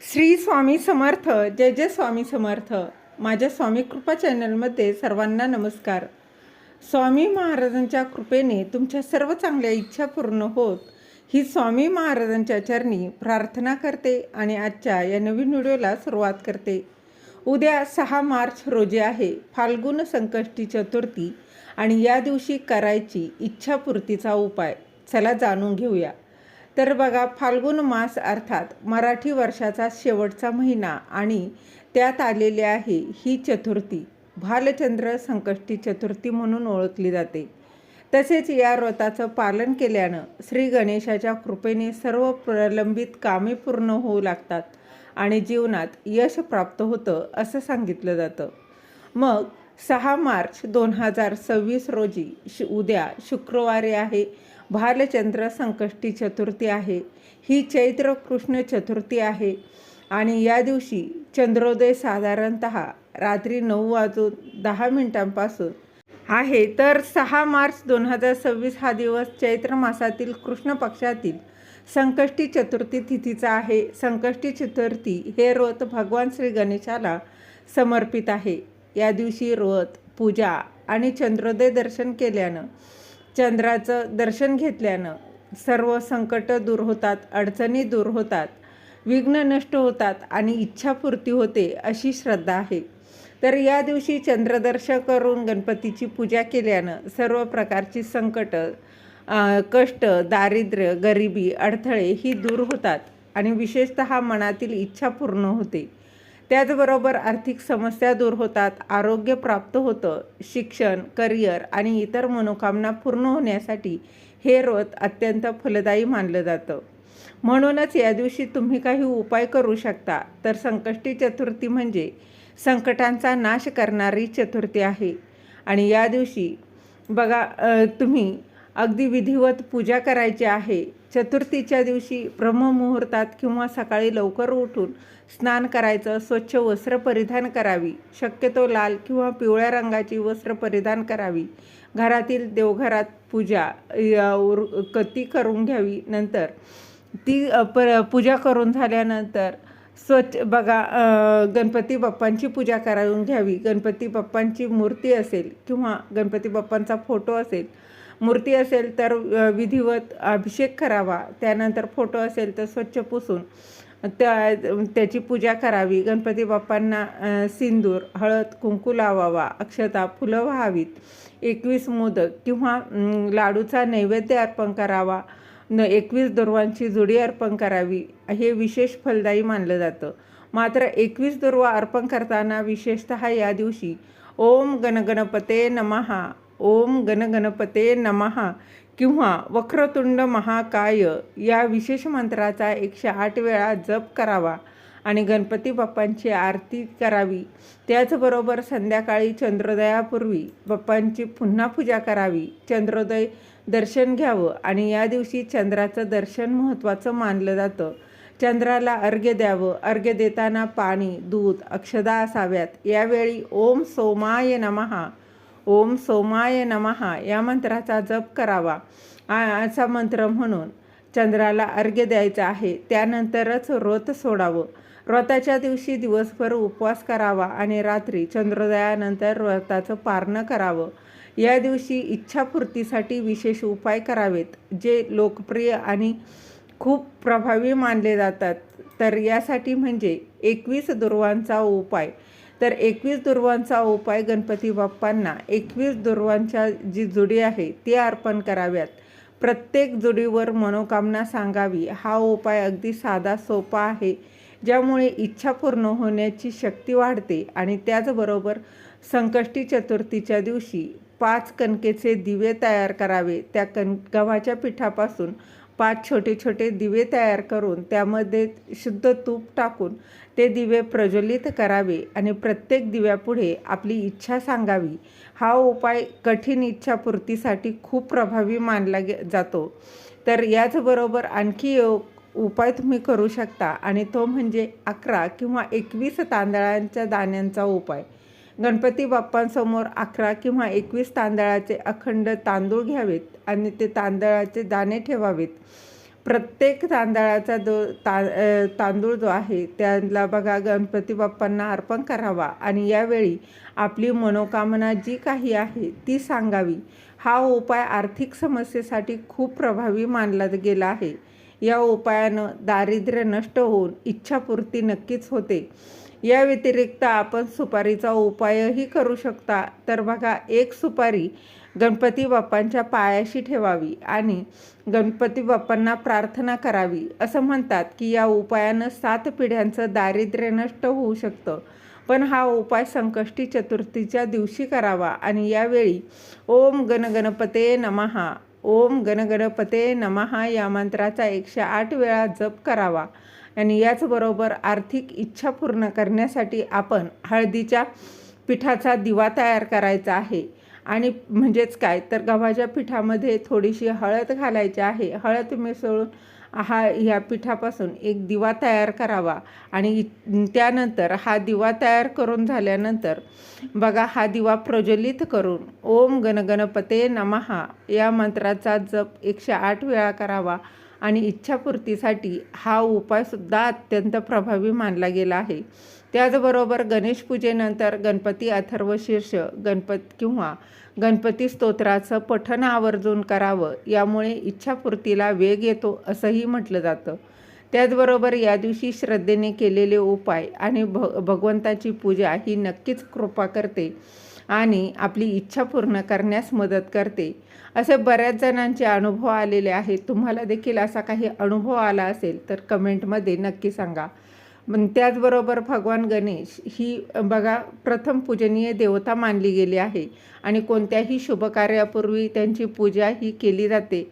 श्री स्वामी समर्थ. जय जय स्वामी समर्थ. माझ्या स्वामी कृपा चॅनलमध्ये सर्वांना नमस्कार. स्वामी महाराजांच्या कृपेने तुमच्या सर्व चांगल्या इच्छा पूर्ण होत ही स्वामी महाराजांच्या चरणी प्रार्थना करते आणि आजच्या या नवीन व्हिडिओला सुरुवात करते. उद्या 6 मार्च रोजी आहे फाल्गुन संकष्टी चतुर्थी आणि या दिवशी करायची इच्छापूर्तीचा उपाय. चला जाणून घेऊया. तर बघा, फाल्गुन मास अर्थात मराठी वर्षाचा शेवटचा महिना आणि त्यात आलेली आहे ही चतुर्थी भालचंद्र संकष्टी चतुर्थी म्हणून ओळखली जाते. तसेच या व्रताचं पालन केल्यानं श्री गणेशाच्या कृपेने सर्व प्रलंबित कामे पूर्ण होऊ लागतात आणि जीवनात यश प्राप्त होतं असं सांगितलं जातं. मग 6 मार्च 2026 रोजी उद्या शुक्रवारी आहे भालचंद्र संकष्टी चतुर्थी आहे. ही चैत्र कृष्ण चतुर्थी आहे आणि या दिवशी चंद्रोदय साधारणतः रात्री 9:10 आहे. तर 6 मार्च 2026 हा दिवस चैत्र मासातील कृष्ण पक्षातील संकष्टी चतुर्थी तिथीचा आहे. संकष्टी चतुर्थी हे व्रत भगवान श्री गणेशाला समर्पित आहे. या दिवशी व्रत, पूजा आणि चंद्रोदय दर्शन केल्यानं, चंद्राचं दर्शन घेतल्यानं सर्व संकट दूर होतात, अडचणी दूर होतात, विघ्न नष्ट होतात आणि इच्छापूर्ती होते अशी श्रद्धा आहे. तर या दिवशी चंद्रदर्शन करून गणपतीची पूजा केल्यानं सर्व प्रकारची संकट, कष्ट, दारिद्र्य, गरिबी, अडथळे ही दूर होतात आणि विशेषतः मनातील इच्छा पूर्ण होते. त्याचबरोबर आर्थिक समस्या दूर होतात, आरोग्य प्राप्त होतं, शिक्षण, करिअर आणि इतर मनोकामना पूर्ण होण्यासाठी हे व्रत अत्यंत फलदायी मानलं जातं. म्हणूनच या दिवशी तुम्ही काही उपाय करू शकता. तर संकष्टी चतुर्थी म्हणजे संकटांचा नाश करणारी चतुर्थी आहे आणि या दिवशी बघा, तुम्ही अगदी विधिवत पूजा करायची आहे. चतुर्थीच्या दिवशी ब्रह्ममुहूर्तात किंवा सकाळी लवकर उठून स्नान करायचं, स्वच्छ वस्त्र परिधान करावी, शक्यतो लाल किंवा पिवळ्या रंगाची वस्त्र परिधान करावी, घरातील देवघरात पूजा ती करून घ्यावी. नंतर ती पूजा करून झाल्यानंतर स्वच्छ बघा, गणपती बाप्पांची पूजा करून घ्यावी. गणपती बाप्पांची मूर्ती असेल किंवा गणपती बाप्पांचा फोटो असेल, मूर्ती असेल तर विधिवत अभिषेक करावा. त्यानंतर फोटो असेल तर स्वच्छ पुसून त्याची पूजा करावी. गणपती बाप्पांना सिंदूर, हळद, कुंकू लावावा, अक्षता, फुलं व्हावीत, 21 मोदक किंवा लाडूचा नैवेद्य अर्पण करावा, 21 दुर्वांची जुडी अर्पण करावी. हे विशेष फलदायी मानलं जातं. मात्र 21 दुर्वा अर्पण करताना विशेषतः या दिवशी ओम गणगणपते नमः, ओम गणगणपते नमः किंवा वक्रतुंड महाकाय या विशेष मंत्राचा 108 वेळा जप करावा आणि गणपती बाप्पांची आरती करावी. त्याचबरोबर संध्याकाळी चंद्रोदयापूर्वी बाप्पांची पुन्हा पूजा करावी, चंद्रोदय दर्शन घ्यावं आणि या दिवशी चंद्राचं दर्शन महत्त्वाचं मानलं जातं. चंद्राला अर्घ्य द्यावं. अर्घ्य देताना पाणी, दूध, अक्षदा असाव्यात. यावेळी ओम सोमाय नमः, ओम सोमाय नमः या मंत्राचा जप करावा. असा मंत्र म्हणून चंद्राला अर्घ्य द्यायचं आहे. त्यानंतरच व्रत सोडावं. व्रताच्या दिवशी दिवसभर उपवास करावा आणि रात्री चंद्रोदयानंतर व्रताचं पारणं करावं. या दिवशी इच्छापूर्तीसाठी विशेष उपाय करावेत जे लोकप्रिय आणि खूप प्रभावी मानले जातात. तर यासाठी म्हणजे 21 दुर्वांचा उपाय. तर 21 दुर्वांचा उपाय गणपती बाप्पांना 21 दुर्वांच्या जी जुडी आहे ती अर्पण कराव्यात. प्रत्येक जुडीवर मनोकामना सांगावी. हा उपाय अगदी साधा सोपा आहे ज्यामुळे इच्छा पूर्ण होण्याची शक्ती वाढते. आणि त्याचबरोबर संकष्टी चतुर्थीच्या दिवशी 5 कणकेचे दिवे तयार करावे. त्या गव्हाच्या पिठापासून 5 छोटे छोटे दिवे तयार करून त्यामध्ये शुद्ध तूप टाकून ते दिवे प्रज्वलित करावे आणि प्रत्येक दिव्यापुढे आपली इच्छा सांगावी. हा उपाय कठीण इच्छापूर्तीसाठी खूप प्रभावी मानला जातो. तर याचबरोबर आणखी उपाय तुम्ही करू शकता आणि तो म्हणजे 11 किंवा 21 तांदळांच्या दाण्यांचा उपाय. गणपती बाप्पांसमोर 11 किंवा 21 तांदळाचे अखंड तांदूळ घ्यावेत आणि ते तांदळाचे दाणे ठेवावेत. प्रत्येक तांदळाचा तांदूळ जो आहे त्याला बघा गणपती बाप्पांना अर्पण करावा आणि यावेळी आपली मनोकामना जी काही आहे ती सांगावी. हा उपाय आर्थिक समस्येसाठी खूप प्रभावी मानला गेला आहे. या उपायानं दारिद्र्य नष्ट होऊन इच्छापूर्ती नक्कीच होते. या व्यतिरिक्त आपण सुपारीचा उपायही करू शकता. तर बघा, एक सुपारी गणपती बाप्पांच्या पायाशी ठेवावी आणि गणपती बाप्पांना प्रार्थना करावी. असं म्हणतात की या उपायानं 7 पिढ्यांचं दारिद्र्य नष्ट होऊ शकतं. पण हा उपाय संकष्टी चतुर्थीच्या दिवशी करावा आणि यावेळी ओम गणगणपते नमः, ओम गणगणपते नमः या मंत्राचा 108 वेळा जप करावा. आणि याचबरोबर आर्थिक इच्छा पूर्ण करण्यासाठी आपण हळदीच्या पिठाचा दिवा तयार करायचा आहे. आणि म्हणजेच काय तर गव्हाच्या पिठामध्ये थोडीशी हळद घालायची आहे. हळद मिसळून ह्या पिठापासून एक दिवा तयार करावा आणि त्यानंतर हा दिवा तयार करून झाल्यानंतर बघा हा दिवा प्रज्वलित करून ओम गणगणपते नमः या मंत्राचा जप 108 वेळा करावा. आणि इच्छापूर्तीसाठी हा उपायसुद्धा अत्यंत प्रभावी मानला गेला आहे. त्याचबरोबर गणेश पूजेनंतर गणपती अथर्वशीर्ष किंवा गणपती स्तोत्राचं पठण आवर्जून करावं. यामुळे इच्छापूर्तीला वेग येतो असंही म्हटलं जातं. त्याचबरोबर या दिवशी श्रद्धेने केलेले उपाय आणि भगवंताची पूजा ही नक्कीच कृपा करते आणि आपली इच्छा पूर्ण करण्यास मदत करते. असे बऱ्याच जणांचे अनुभव आलेले आहेत. तुम्हाला देखील असा काही अनुभव आला असेल तर कमेंटमध्ये नक्की सांगा. त्याचबरोबर भगवान गणेश ही बघा प्रथम पूजनीय देवता मानली गेली आहे आणि कोणत्याही शुभकार्यापूर्वी त्यांची पूजा ही केली जाते.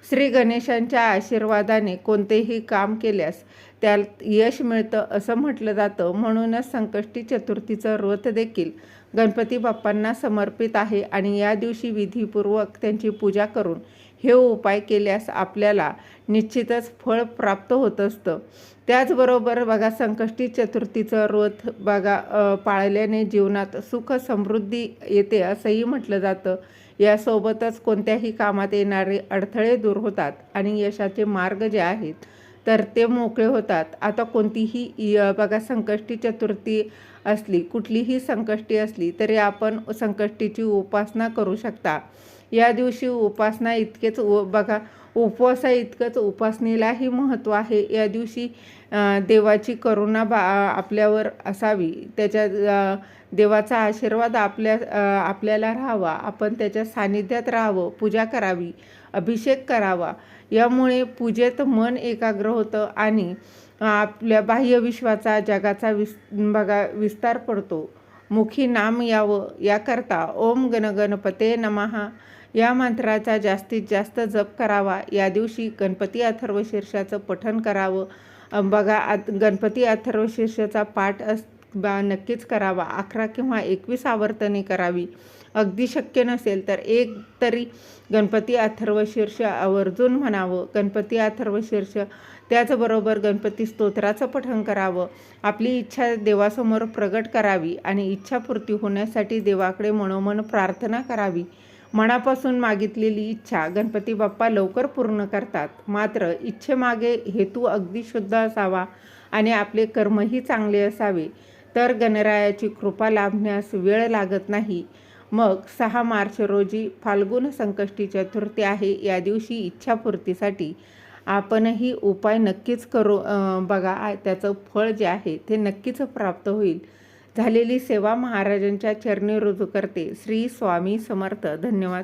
श्री गणेशांच्या आशीर्वादाने कोणतेही काम केल्यास त्यात यश मिळतं असं म्हटलं जातं. म्हणूनच संकष्टी चतुर्थीचं व्रत देखील गणपती बाप्पांना समर्पित आहे आणि या दिवशी विधीपूर्वक त्यांची पूजा करून हे उपाय केल्यास आपल्याला निश्चितच फळ प्राप्त होत असतं. त्याचबरोबर बघा संकष्टी चतुर्थीचं व्रत बघा पाळल्याने जीवनात सुख समृद्धी येते असंही म्हटलं जातं. यासोबतच कोणत्याही कामात येणारे अडथळे दूर होतात आणि यशाचे मार्ग जे आहेत तर ते मोकळे होतात. आता कोणतीही बघा संकष्टी चतुर्थी असली, कुठलीही संकष्टी असली तरी आपण संकष्टीची उपासना करू शकता. या दिवशी उपासना इतकेच बघा उपवासा इतकंच उपासनेलाही महत्त्व आहे. या दिवशी देवाची करुणा आपल्यावर असावी, त्याच्या देवाचा आशीर्वाद आपल्याला राहावा, आपण त्याच्या सानिध्यात राहावं, पूजा करावी, अभिषेक करावा. यामुळे पूजेत मन एकाग्र होतं आणि आपल्या बाह्य विश्वाचा जगाचा विस्तार पडतो. मुखी नाम यावं याकरता ओम गणगणपते नमः या मंत्राचा जास्तीत जास्त जप करावा. या दिवशी गणपती अथर्वशीर्षाचं पठण करावं. बघा गणपती अथर्वशीर्षाचा पाठ नक्कीच करावा. 11 किंवा 21 आवर्तने करावी. अगदी शक्य नसेल तर एक तरी गणपती अथर्वशीर्ष आवर्जून म्हणावं. गणपती अथर्वशीर्ष त्याचबरोबर गणपती स्तोत्राचं पठण करावं. आपली इच्छा देवासमोर प्रगट करावी आणि इच्छापूर्ती होण्यासाठी देवाकडे मनोमन प्रार्थना करावी. मनापासून मागितलेली इच्छा गणपती बाप्पा लवकर पूर्ण करतात. मात्र इच्छेमागे हेतू अगदी शुद्ध असावा आणि आपले कर्मही चांगले असावे तर गणरायाची कृपा लाभण्यास वेळ लागत नाही. मग 6 मार्च रोजी फाल्गुन संकष्टी चतुर्थी आहे. या दिवशी इच्छापूर्तीसाठी आपणही उपाय नक्कीच करू बघा. त्याचं फळ जे आहे ते नक्कीच प्राप्त होईल. झालेली सेवा महाराजांच्या चरणी रुजू करते. श्री स्वामी समर्थ. धन्यवाद.